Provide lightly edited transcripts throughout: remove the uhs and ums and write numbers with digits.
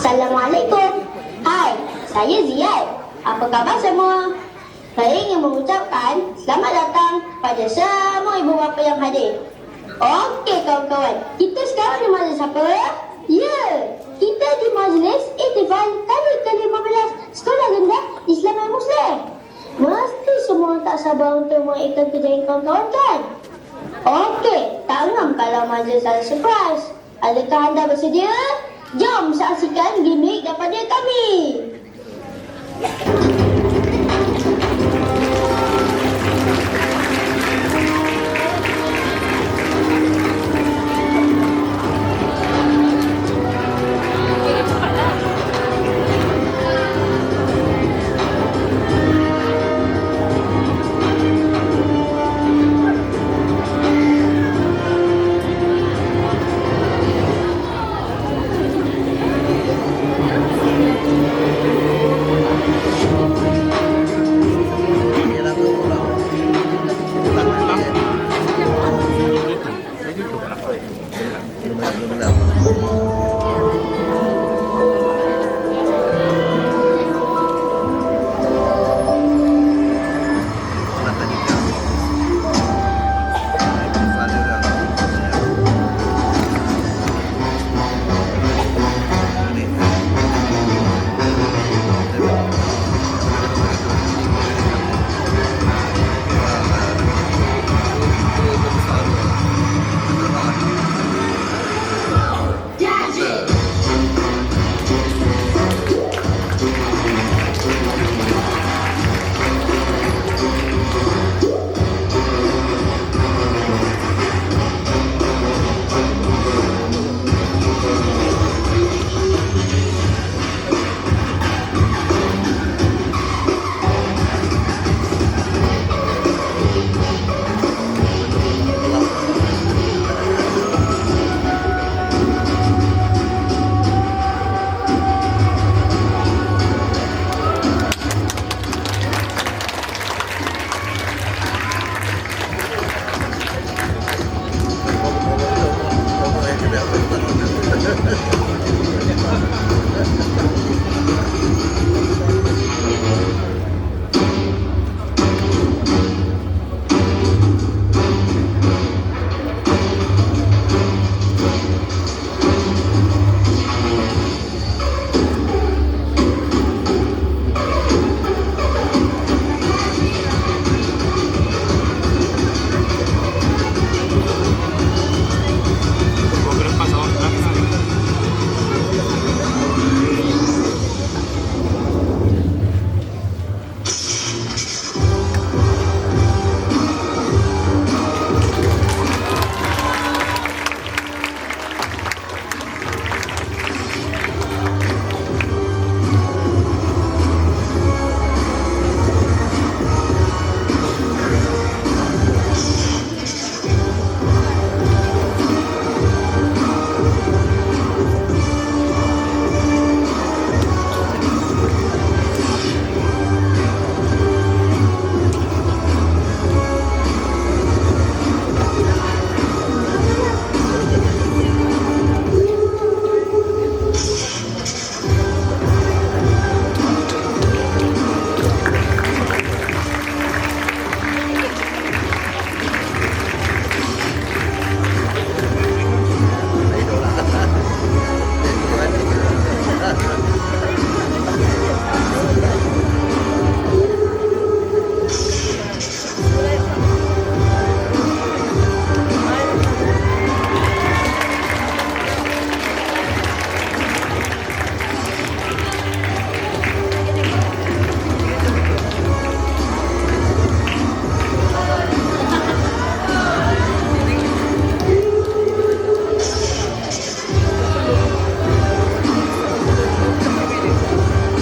Assalamualaikum. Hai, saya Ziyad. Apa khabar semua? Saya ingin mengucapkan selamat datang pada semua ibu bapa yang hadir. Okey kawan-kawan, kita sekarang di majlis apa? Ya, kita di majlis Ihtifal Tahun ke-15 Sekolah Rendah Islam dan Muslim. Mesti semua tak sabar untuk mengakhirkan kejayaan kawan-kawan kan? Okey, tak ngam kalau majlis ada surprise. Adakah anda bersedia? Jom saksikan gimmick daripada kami.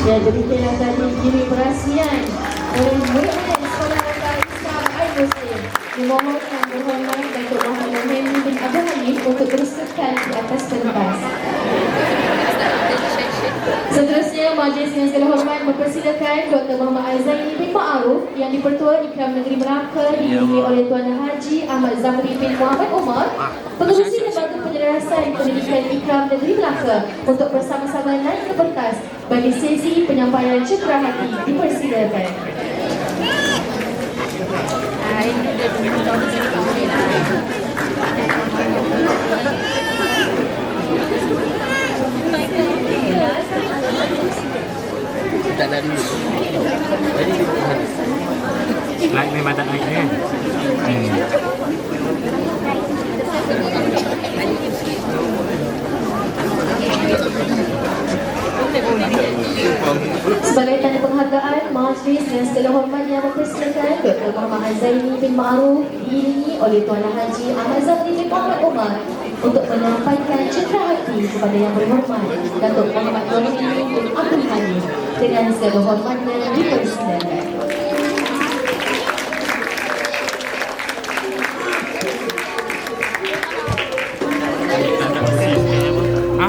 Ya, demikianlah tadi gimmick perahsian oleh murid-murid Sekolah Rendah Islam dan Muslim. Dimohonkan berhormat Datuk Muhammad Henry bin Abdul Hanif untuk berserkan di atas pentas. Seterusnya, majlis yang segala hormat mempersilakan Dr. Muhammad Azaini bin Ma'aruf yang di-Pertua Ikram Negeri Melaka dihadiri oleh Tuan Haji Ahmad Zahri bin Muhammad Omar, Pengerusi Lembaga Penyelarasan Pendidikan Ikram Negeri Melaka untuk bersama-sama naik ke pentas bagi sesi penyampaian cakera hati dipersilakan. Like memang tak naik kan? Sebagai tanda penghargaan, majlis dengan segala hormat yang mempersilakan Dr. Muhammad Azaini bin Ma'ruf diiringi oleh Tuan Haji Ahmad Zamri bin Muhammad Omar untuk menyampaikan cakera hati kepada yang berhormat Datuk Muhammad Nurhini bin Abdul Halim dengan segala hormatnya dipersilakan. Ha?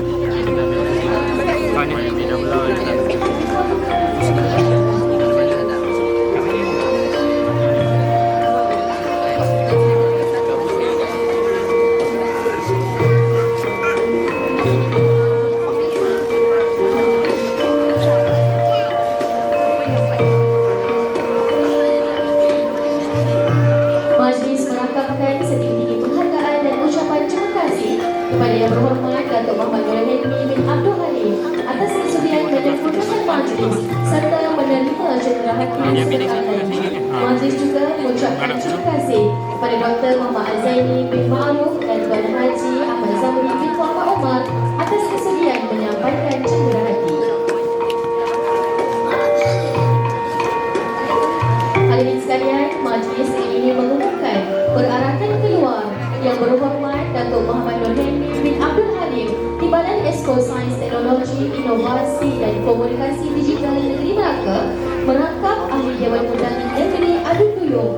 Banyak tidak belah. Majlis merakamkan setinggi-tinggi penghargaan dan ucapan terima kasih kepada yang berhormat Datuk Muhammad Nurhini bin Abdul Halim atas kesudian menyempurnakan majlis serta menerima cakera hati serta lain. Majlis juga mengucapkan terima kasih kepada Dr. Muhammad Azaini bin Ma'ruf dan Tuan Haji Ahmad Zamri bin Muhammad Omar atas kesudian menyampaikan cakera hati. Hadirin sekalian, majlis ini mengumumkan perarakan keluar yang berhormat Datuk Muhammad Nurhini bin Abdul Halim Timbalan Esko Sains Teknologi Inovasi dan Komunikasi Digital Negeri Melaka merangkap Ahli Dewan Undangan Negeri Adu Duyung